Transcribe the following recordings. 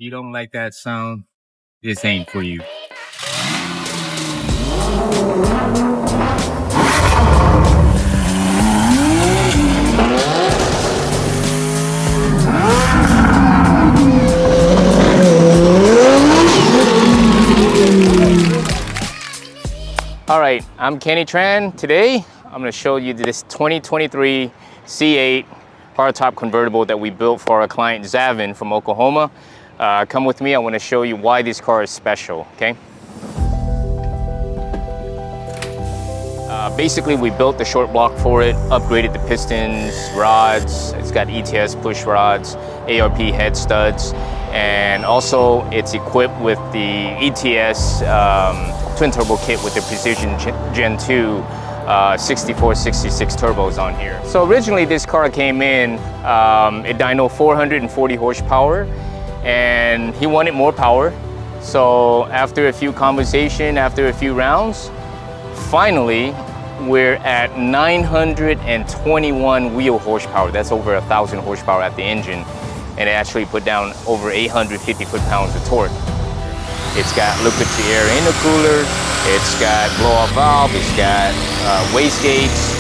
you don't like that sound, this ain't for you. All right, I'm Kenny Tran. Today, I'm gonna show you this 2023 C8 hardtop convertible that we built for our client Zavin from Oklahoma. Come with me, I wanna show you why this car is special, okay? Basically, we built the short block for it, upgraded the pistons, rods, it's got ETS push rods, ARP head studs, and also it's equipped with the ETS twin turbo kit with the Precision Gen 2 6466 turbos on here. So originally this car came in, it dyno 440 horsepower, and he wanted more power. So after a few conversation, after a few rounds, finally we're at 921 wheel horsepower. That's over 1,000 horsepower at the engine, and it actually put down over 850 foot-pounds of torque. It's got liquid to air intercooler, it's got blow-off valve, it's got wastegates,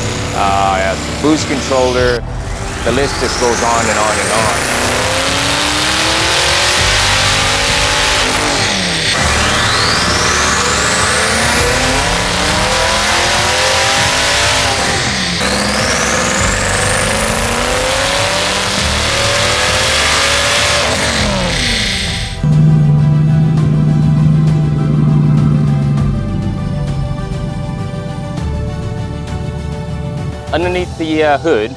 boost controller. The list just goes on and on and on. Underneath the hood,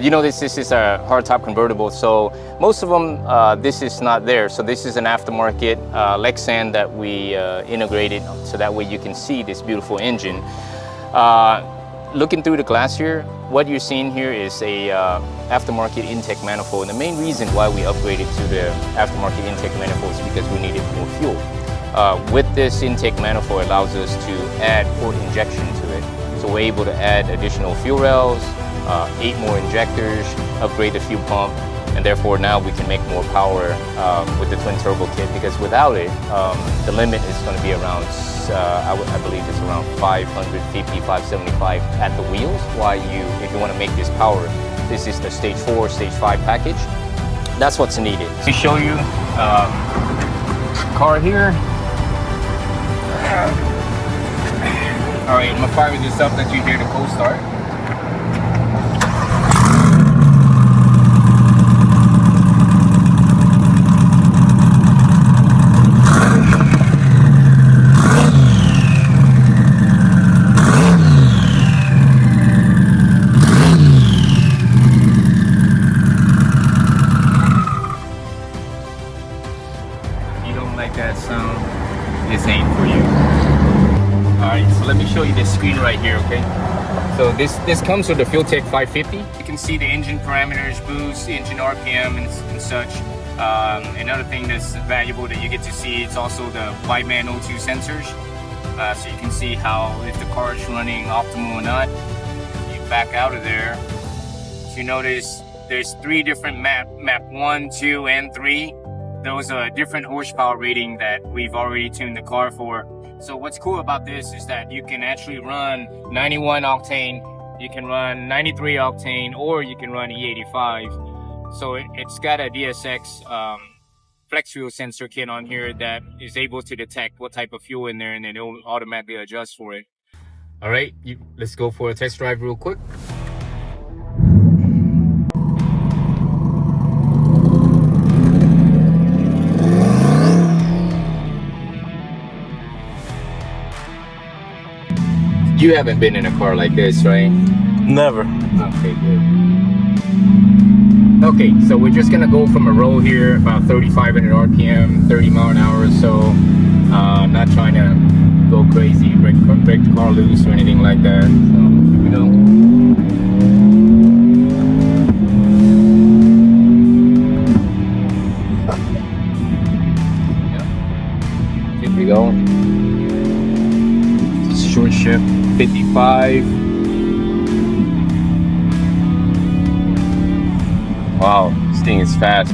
you know this is a hardtop convertible, so most of them, this is not there. So this is an aftermarket Lexan that we integrated, so that way you can see this beautiful engine. Looking through the glass here, what you're seeing here is a aftermarket intake manifold. And the main reason why we upgraded to the aftermarket intake manifold is because we needed more fuel. With this intake manifold, it allows us to add port injection to it. So we're able to add additional fuel rails, 8 more injectors, upgrade the fuel pump, and therefore now we can make more power with the twin turbo kit, because without it, the limit is going to be around, I believe it's around 550, 575 at the wheels. If you want to make this power, this is the stage 4, stage 5 package. That's what's needed. To show you car here. All right, I'm gonna fire this up, let you hear the cold start. If you don't like that sound, this ain't for you. Alright, so let me show you this screen right here, okay? So this comes with the Fueltech 550. You can see the engine parameters, boost, engine RPM, and such. Another thing that's valuable that you get to see, it's also the Wideband O2 sensors. So you can see how, if the car is running optimal or not. You back out of there. So you notice there's 3 different map 1, 2, and 3. Those are different horsepower rating that we've already tuned the car for. So what's cool about this is that you can actually run 91 octane, you can run 93 octane, or you can run E85. So it's got a DSX flex fuel sensor kit on here that is able to detect what type of fuel in there, and then it'll automatically adjust for it. All right, let's go for a test drive real quick. You haven't been in a car like this, right? Never. Okay, good. Okay, so we're just gonna go from a roll here, about 3,500 RPM, 30 mile an hour or so. Not trying to go crazy, break the car loose or anything like that. So here we go. Here we go. Short shift 55. Wow, this thing is fast.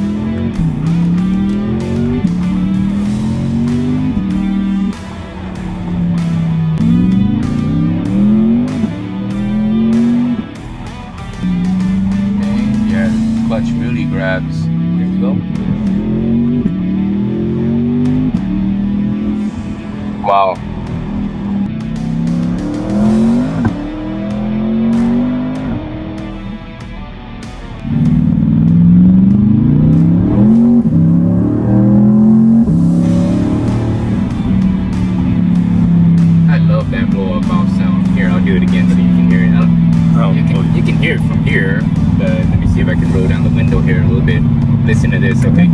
Wow. I love that blow up mouth sound. Here, I'll do it again so you can hear it. You can hear it from here, but let me see if I can roll down the window here a little bit. Listen to this, okay?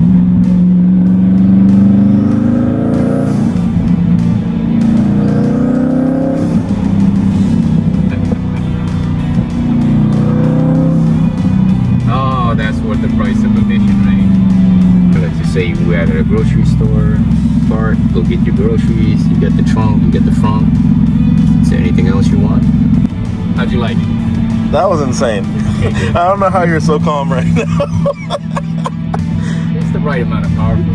Oh, that's worth the price of admission, right? So let's just say we're at a grocery store, park, go get your groceries, you get the trunk, you get the front. Is there anything else you want? How'd you like it? That was insane. I don't know how you're so calm right now. It's the right amount of power for it.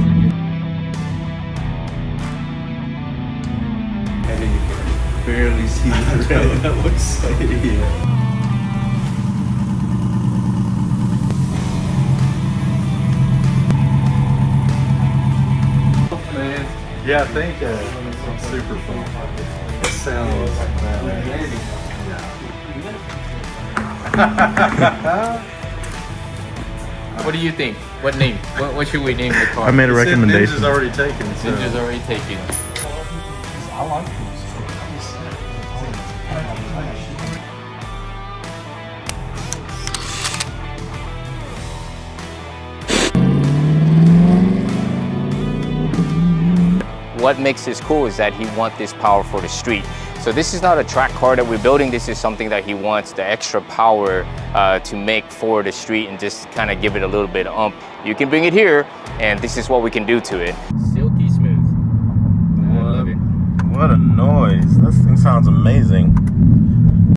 And then you can barely see the red. That looks so Man, yeah, I think it's super fun. It sounds What do you think? What name? What should we name the car? I made a recommendation. Ninja's already taken. So. Ninja's already taken. I like these. What makes this cool is that he wants this power for the street. So this is not a track car that we're building. This is something that he wants the extra power to make for the street and just kind of give it a little bit of ump. You can bring it here, and this is what we can do to it. Silky smooth. I love it. What a noise. This thing sounds amazing.